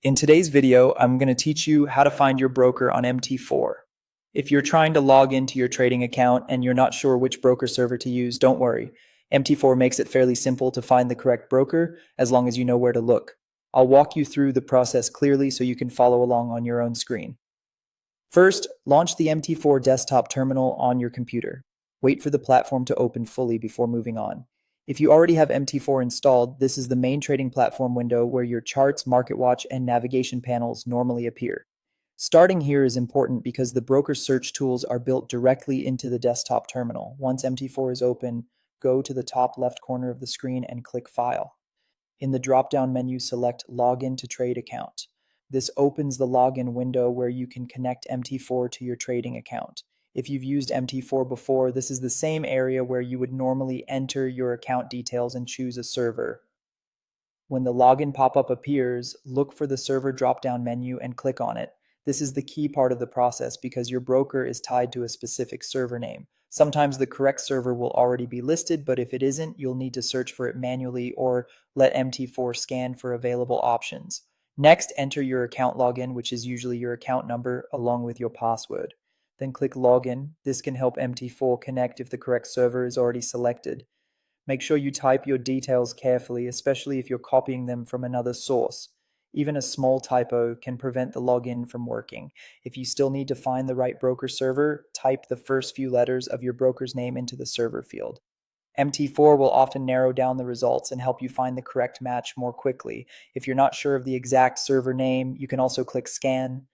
In today's video, I'm going to teach you how to find your broker on MT4. If you're trying to log into your trading account and you're not sure which broker server to use, don't worry. MT4 makes it fairly simple to find the correct broker as long as you know where to look. I'll walk you through the process clearly so you can follow along on your own screen. First, launch the MT4 desktop terminal on your computer. Wait for the platform to open fully before moving on. If you already have MT4 installed, this is the main trading platform window where your charts, market watch, and navigation panels normally appear. Starting here is important because the broker search tools are built directly into the desktop terminal. Once MT4 is open, go to the top left corner of the screen and click File. In the drop-down menu, select Login to Trade Account. This opens the login window where you can connect MT4 to your trading account. If you've used MT4 before, this is the same area where you would normally enter your account details and choose a server. When the login pop-up appears, look for the server drop-down menu and click on it. This is the key part of the process because your broker is tied to a specific server name. Sometimes the correct server will already be listed, but if it isn't, you'll need to search for it manually or let MT4 scan for available options. Next, enter your account login, which is usually your account number, along with your password. Then click Login. This can help MT4 connect if the correct server is already selected. Make sure you type your details carefully, especially if you're copying them from another source. Even a small typo can prevent the login from working. If you still need to find the right broker server, type the first few letters of your broker's name into the server field. MT4 will often narrow down the results and help you find the correct match more quickly. If you're not sure of the exact server name, you can also click Scan.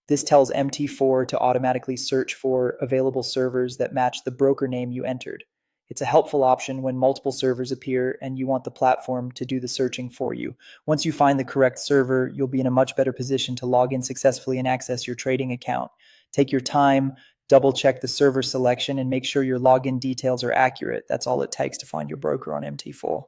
This tells MT4 to automatically search for available servers that match the broker name you entered. It's a helpful option when multiple servers appear and you want the platform to do the searching for you. Once you find the correct server, you'll be in a much better position to log in successfully and access your trading account. Take your time, double check the server selection, and make sure your login details are accurate. That's all it takes to find your broker on MT4.